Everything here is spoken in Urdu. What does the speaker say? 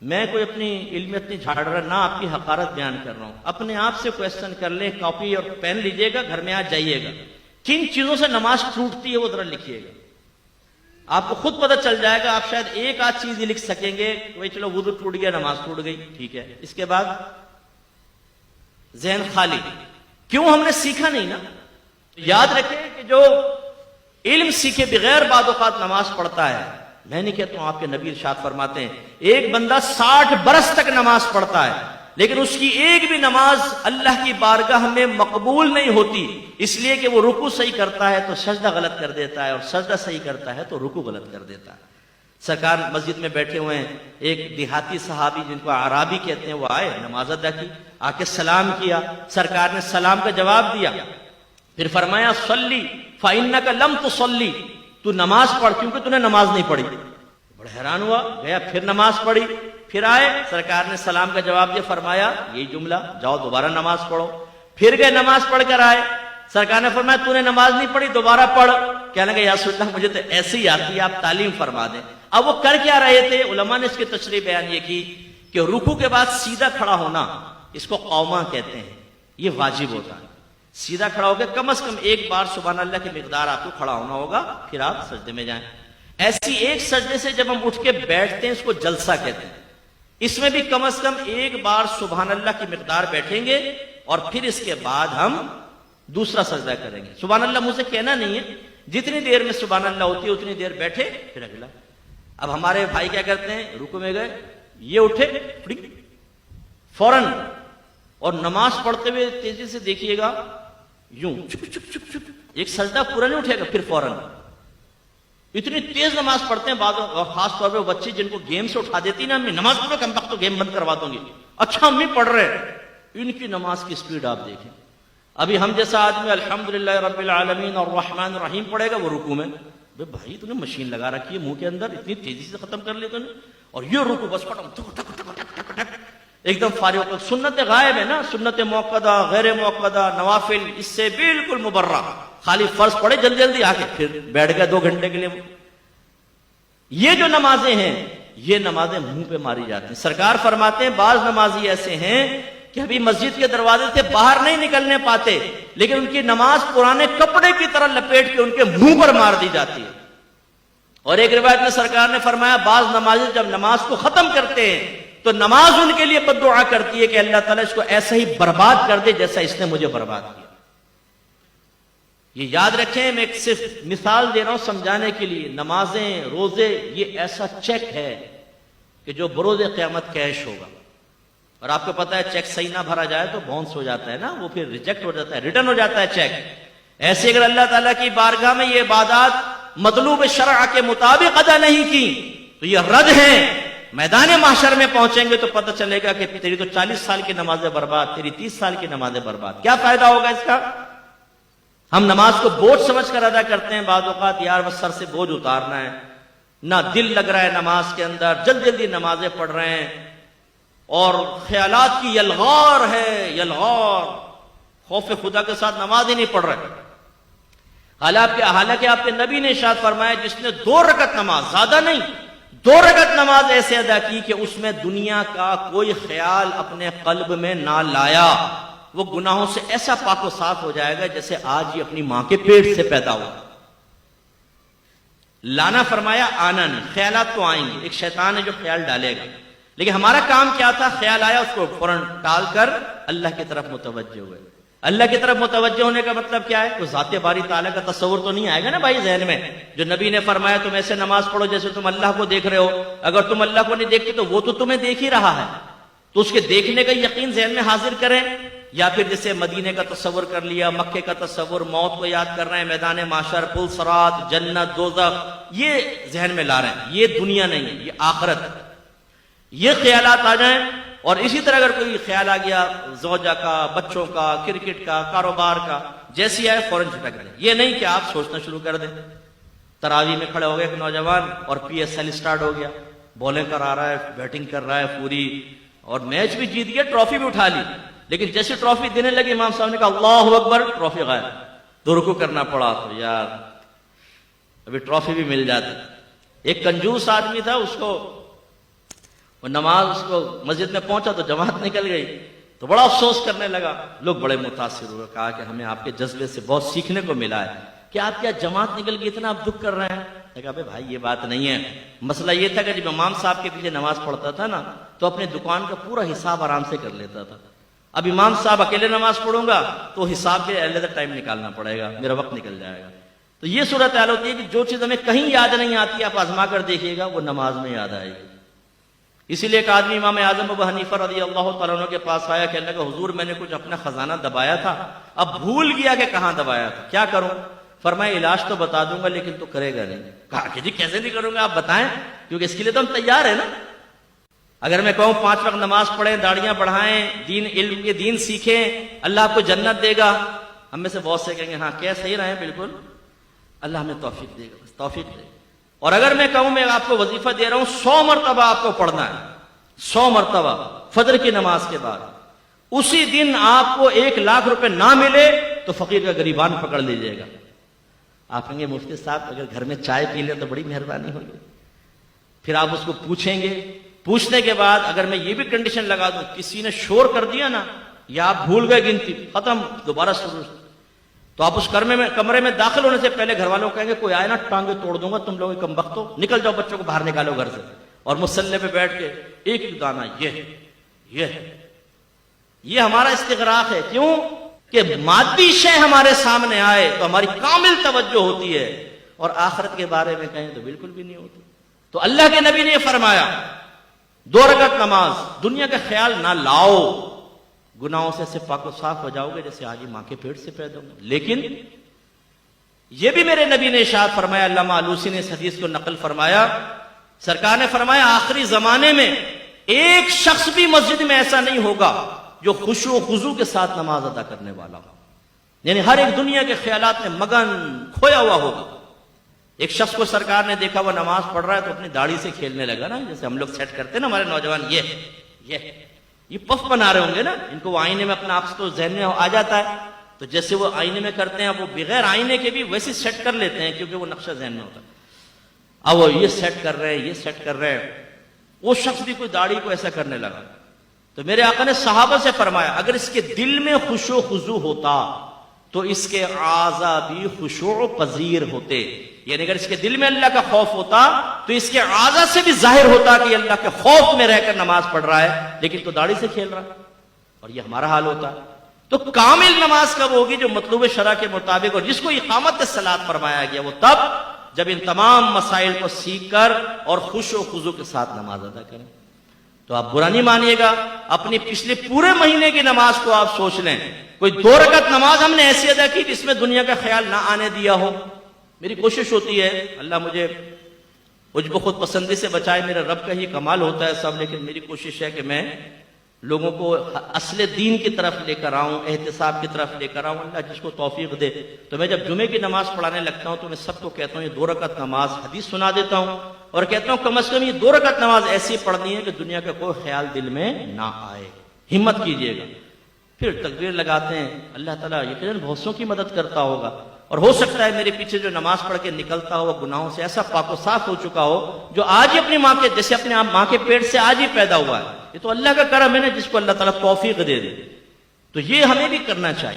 میں کوئی اپنی علم اپنی جھاڑ رہا نہ آپ کی حقارت بیان کر رہا ہوں. اپنے آپ سے کویسچن کر لیں, کاپی اور پین لیجئے گا, گھر میں آ جائیے گا, کن چیزوں سے نماز ٹوٹتی ہے وہ ذرا لکھیے گا. آپ کو خود پتہ چل جائے گا. آپ شاید ایک آدھ چیز ہی لکھ سکیں گے, کوئی چلو وضو ٹوٹ گیا, نماز ٹوٹ گئی, ٹھیک ہے. اس کے بعد ذہن خالی. کیوں؟ ہم نے سیکھا نہیں نا. یاد رکھیں کہ جو علم سیکھے بغیر بعض اوقات نماز پڑھتا ہے, میں نہیں کہتا ہوں, آپ کے نبی ارشاد فرماتے ہیں ایک بندہ 60 برس تک نماز پڑھتا ہے لیکن اس کی ایک بھی نماز اللہ کی بارگاہ میں مقبول نہیں ہوتی, اس لیے کہ وہ رکوع صحیح کرتا ہے تو سجدہ غلط کر دیتا ہے, اور سجدہ صحیح کرتا ہے تو رکوع غلط کر دیتا ہے. سرکار مسجد میں بیٹھے ہوئے ہیں, ایک دیہاتی صحابی جن کو اعرابی کہتے ہیں وہ آئے, نماز ادا کی, آ کے سلام کیا. سرکار نے سلام کا جواب دیا, پھر فرمایا صلی فإنک لم تصلی, تو نماز پڑھ کیونکہ تو نے نماز نہیں پڑھی. بڑا حیران ہوا, گیا پھر نماز پڑھی, پھر آئے, سرکار نے سلام کا جواب دیا, فرمایا یہی جملہ, جاؤ دوبارہ نماز پڑھو. پھر گئے, نماز پڑھ کر آئے, سرکار نے فرمایا تو نے نماز نہیں پڑھی, دوبارہ پڑھ. کہنے لگے یا رسول اللہ مجھے تو ایسے ہی آتی ہے, آپ تعلیم فرما دیں. اب وہ کر کیا رہے تھے؟ علماء نے اس کی تشریح بیان یہ کی کہ رکوع کے بعد سیدھا کھڑا ہونا, اس کو قوما کہتے ہیں, یہ واجب ہوتا ہے. سیدھا کھڑا ہو کے کم از کم ایک بار سبحان اللہ کی مقدار آپ کو کھڑا ہونا ہوگا, پھر آپ سجدے میں جائیں. ایسی ایک سجدے سے جب ہم اٹھ کے بیٹھتے ہیں اس کو جلسہ کہتے ہیں. اس میں بھی کم از کم ایک بار سبحان اللہ کی مقدار بیٹھیں گے, اور پھر اس کے بعد ہم دوسرا سجدہ کریں گے. سبحان اللہ مجھ سے کہنا نہیں ہے, جتنی دیر میں سبحان اللہ ہوتی ہے اتنی دیر بیٹھے, پھر اگلا. اب ہمارے بھائی کیا کرتے ہیں, رکوع میں گئے, یہ اٹھے فوراً, اور نماز پڑھتے ہوئے تیزی سے دیکھیے گا یوں ایک سجدہ پورا نہیں اٹھے گا, پھر فوراً. اتنی تیز نماز پڑھتے ہیں بعض, خاص طور پہ بچے جن کو گیم سے اٹھا دیتی نا, امی نماز پڑھو, کم وقت تو گیم بند کروا دوں گی. اچھا امی پڑھ رہے, ان کی نماز کی سپیڈ آپ دیکھیں. ابھی ہم جیسا آدمی الحمدللہ رب العالمین الرحمن الرحیم پڑھے گا, وہ رکوع میں بھائی تو نے مشین لگا رکھی ہے منہ کے اندر, اتنی تیزی سے ختم کر لیا تو نے, اور یہ رکوع بس ایک دم فارغ. سنت غائب ہے نا, سنت موقدہ غیر موقدہ نوافل اس سے بالکل مبرہ, خالی فرض پڑھے جلدی جلدی آ کے پھر بیٹھ گئے 2 گھنٹے کے لیے. یہ جو نمازیں ہیں یہ نمازیں منہ پہ ماری جاتی ہیں. سرکار فرماتے ہیں بعض نمازی ایسے ہیں کہ ابھی مسجد کے دروازے سے باہر نہیں نکلنے پاتے, لیکن ان کی نماز پرانے کپڑے کی طرح لپیٹ کے ان کے منہ پر مار دی جاتی ہے. اور ایک روایت میں سرکار نے فرمایا بعض نمازی جب نماز کو ختم کرتے ہیں تو نماز ان کے لیے بد دعا کرتی ہے کہ اللہ تعالیٰ اس کو ایسا ہی برباد کر دے جیسا اس نے مجھے برباد کیا. یہ یاد رکھیں, میں ایک صرف مثال دے رہا ہوں سمجھانے کے لیے. نمازیں روزے یہ ایسا چیک ہے کہ جو بروز قیامت کیش ہوگا, اور آپ کو پتا ہے چیک صحیح نہ بھرا جائے تو باؤنس ہو جاتا ہے نا, وہ پھر ریجیکٹ ہو جاتا ہے, ریٹرن ہو جاتا ہے چیک. ایسے اگر اللہ تعالیٰ کی بارگاہ میں یہ عبادات مطلوب شرع کے مطابق ادا نہیں کی تو یہ رد ہیں. میدان محشر میں پہنچیں گے تو پتہ چلے گا کہ تیری تو 40 سال کی نمازیں برباد, تیری 30 سال کی نمازیں برباد. کیا فائدہ ہوگا اس کا؟ ہم نماز کو بوجھ سمجھ کر ادا کرتے ہیں بعض اوقات, یار بس سر سے بوجھ اتارنا ہے, نہ دل لگ رہا ہے نماز کے اندر, جلدی جلدی نمازیں پڑھ رہے ہیں, اور خیالات کی یلغار ہے, یلغار, خوف خدا کے ساتھ نماز ہی نہیں پڑھ رہے. حالانکہ آپ کے نبی نے ارشاد فرمایا جس نے 2 رکعت نماز, زیادہ نہیں, 2 رکعت نماز ایسے ادا کی کہ اس میں دنیا کا کوئی خیال اپنے قلب میں نہ لایا, وہ گناہوں سے ایسا پاک و صاف ہو جائے گا جیسے آج ہی اپنی ماں کے پیٹ سے پیدا ہوا. لانا فرمایا, آنا نہیں. خیالات تو آئیں گے, ایک شیطان ہے جو خیال ڈالے گا, لیکن ہمارا کام کیا تھا, خیال آیا اس کو فوراً ٹال کر اللہ کی طرف متوجہ ہوئے. اللہ کی طرف متوجہ ہونے کا مطلب کیا ہے؟ تو ذات باری تعالیٰ کا تصور تو نہیں آئے گا نا بھائی ذہن میں. جو نبی نے فرمایا تم ایسے نماز پڑھو جیسے تم اللہ کو دیکھ رہے ہو. اگر تم اللہ کو نہیں دیکھتے تو وہ تو تمہیں دیکھ ہی رہا ہے, تو اس کے دیکھنے کا یقین ذہن میں حاضر کریں. یا پھر جیسے مدینے کا تصور کر لیا, مکے کا تصور, موت کو یاد کر رہے ہیں, میدان محشر, پل صراط, جنت, دوزخ, یہ ذہن میں لا رہے ہیں. یہ دنیا نہیں ہے, یہ آخرت. یہ خیالات آ جائیں, اور اسی طرح اگر کوئی خیال آ گیا زوجہ کا, بچوں کا, کرکٹ کا, کاروبار کا, جیسی آئے فوراً چھٹک دیں. یہ نہیں کہ آپ سوچنا شروع کر دیں. تراویح میں کھڑے ہو گئے ایک نوجوان اور پی ایس ایل اسٹارٹ ہو گیا, بولنگ کرا رہا ہے, بیٹنگ کر رہا ہے پوری, اور میچ بھی جیت گیا, ٹرافی بھی اٹھا لی. لیکن جیسے ٹرافی دینے لگے امام صاحب نے کہا اللہ اکبر, ٹرافی غائب. تو رکوع کرنا پڑا. تو یار ابھی ٹرافی بھی مل جاتی. ایک کنجوس آدمی تھا, اس کو وہ نماز اس کو مسجد میں پہنچا تو جماعت نکل گئی، تو بڑا افسوس کرنے لگا. لوگ بڑے متاثر ہوئے، کہا کہ ہمیں آپ کے جذبے سے بہت سیکھنے کو ملا ہے کہ آپ کیا جماعت نکل گئی اتنا آپ دکھ کر رہے ہیں. کہا بھائی یہ بات نہیں ہے، مسئلہ یہ تھا کہ جب امام صاحب کے پیچھے نماز پڑھتا تھا نا تو اپنے دکان کا پورا حساب آرام سے کر لیتا تھا. اب امام صاحب اکیلے نماز پڑھوں گا تو حساب کے علیحدہ ٹائم نکالنا پڑے گا، میرا وقت نکل جائے گا. تو یہ صورتحال ہوتی ہے کہ جو چیز ہمیں کہیں یاد نہیں آتی آپ آزما کر دیکھیے گا وہ نماز میں یاد آئے گی. اسی لیے ایک آدمی امام اعظم ابو حنیفہ رضی اللہ تعالیٰ عنہ کے پاس آیا، کہنے لگا حضور میں نے کچھ اپنا خزانہ دبایا تھا، اب بھول گیا کہ کہاں دبایا تھا، کیا کروں؟ فرمایا علاج تو بتا دوں گا لیکن تو کرے گا نہیں. کہا کہ جی کیسے نہیں کروں گا آپ بتائیں، کیونکہ اس کے لیے تو ہم تیار ہیں نا. اگر میں کہوں 5 وقت نماز پڑھیں، داڑیاں بڑھائیں، دین علم کے دین سیکھیں، اللہ آپ کو جنت دے گا، ہم میں سے بہت سے کہیں گے ہاں کیا صحیح رہے بالکل، اللہ ہمیں توفیق دے گا، توفیق دے. اور اگر میں کہوں میں آپ کو وظیفہ دے رہا ہوں 100 مرتبہ آپ کو پڑھنا ہے، 100 مرتبہ فجر کی نماز کے بعد، اسی دن آپ کو 1 لاکھ روپے نہ ملے تو فقیر کا گریبان پکڑ لیجیے گا. آپ کہیں گے مفتی صاحب اگر گھر میں چائے پی لیں تو بڑی مہربانی ہوگی. پھر آپ اس کو پوچھیں گے، پوچھنے کے بعد اگر میں یہ بھی کنڈیشن لگا دوں کسی نے شور کر دیا نا یا آپ بھول گئے گنتی، ختم، دوبارہ شروع، تو آپ اس کمرے میں داخل ہونے سے پہلے گھر والوں کو کہیں گے کوئی آئے نا ٹانگیں توڑ دوں گا، تم لوگ کم وقت ہو، نکل جاؤ، بچوں کو باہر نکالو گھر سے. اور مصلی پہ بیٹھ کے ایک ایک دانہ یہ ہمارا استغراق ہے. کیوں کہ مادی شے ہمارے سامنے آئے تو ہماری کامل توجہ ہوتی ہے، اور آخرت کے بارے میں کہیں تو بالکل بھی نہیں ہوتی. تو اللہ کے نبی نے یہ فرمایا 2 رکعت نماز، دنیا کا خیال نہ لاؤ، گناہوں سے پاک و صاف ہو جاؤ گے جیسے آج ہی ماں کے پیٹ سے پیدا ہوں. لیکن یہ بھی میرے نبی نے ارشاد فرمایا، علامہ آلوسی نے اس حدیث کو نقل فرمایا، سرکار نے فرمایا آخری زمانے میں ایک شخص بھی مسجد میں ایسا نہیں ہوگا جو خشوع و خضوع کے ساتھ نماز ادا کرنے والا ہو، یعنی ہر ایک دنیا کے خیالات میں مگن کھویا ہوا ہوگا. ایک شخص کو سرکار نے دیکھا وہ نماز پڑھ رہا ہے تو اپنی داڑھی سے کھیلنے لگا نا، جیسے ہم لوگ سیٹ کرتے ہیں نا ہمارے نوجوان، یہ پف بنا رہے ہوں گے نا، ان کو وہ آئینے میں اپنا آپ سے تو ذہن میں آ جاتا ہے، تو جیسے وہ آئینے میں کرتے ہیں وہ بغیر آئینے کے بھی ویسے سیٹ کر لیتے ہیں کیونکہ وہ نقشہ ذہن میں ہوتا ہے. اب وہ یہ سیٹ کر رہے ہیں، یہ سیٹ کر رہے ہیں، وہ شخص بھی کوئی داڑھی کو ایسا کرنے لگا. تو میرے آقا نے صحابہ سے فرمایا اگر اس کے دل میں خشوع و خضوع ہوتا تو اس کے اعضاء بھی خشوع پذیر ہوتے، یعنی اگر اس کے دل میں اللہ کا خوف ہوتا تو اس کے اعضاء سے بھی ظاہر ہوتا کہ اللہ کے خوف میں رہ کر نماز پڑھ رہا ہے، لیکن تو داڑھی سے کھیل رہا ہے. اور یہ ہمارا حال ہوتا ہے. تو کامل نماز کب ہوگی؟ جو مطلوب شرع کے مطابق، اور جس کو اقامت الصلاۃ فرمایا گیا وہ تب جب ان تمام مسائل کو سیکھ کر اور خشوع و خضوع کے ساتھ نماز ادا کریں. تو آپ برا نہیں مانیے گا، اپنی پچھلے پورے مہینے کی نماز کو آپ سوچ لیں، کوئی 2 رکعت نماز ہم نے ایسی ادا کی جس میں دنیا کا خیال نہ آنے دیا ہو. میری کوشش ہوتی ہے، اللہ مجھے عجب و خود پسندی سے بچائے، میرے رب کا ہی کمال ہوتا ہے سب، لیکن میری کوشش ہے کہ میں لوگوں کو اصل دین کی طرف لے کر آؤں، احتساب کی طرف لے کر آؤں. اللہ جس کو توفیق دے. تو میں جب جمعے کی نماز پڑھانے لگتا ہوں تو میں سب کو کہتا ہوں یہ 2 رکعت نماز حدیث سنا دیتا ہوں اور کہتا ہوں کم از کم یہ 2 رکعت نماز ایسی پڑھنی ہے کہ دنیا کا کوئی خیال دل میں نہ آئے. ہمت کیجئے گا. پھر تکبیر لگاتے ہیں، اللہ تعالیٰ یقیناً بہت سوں کی مدد کرتا ہوگا، اور ہو سکتا ہے میرے پیچھے جو نماز پڑھ کے نکلتا ہو وہ گناہوں سے ایسا پاک و صاف ہو چکا ہو جو آج ہی اپنی ماں کے جیسے اپنے ماں کے پیٹ سے آج ہی پیدا ہوا ہے. یہ تو اللہ کا کرم ہے نا جس کو اللہ تعالیٰ توفیق دے دے. تو یہ ہمیں بھی کرنا چاہیے.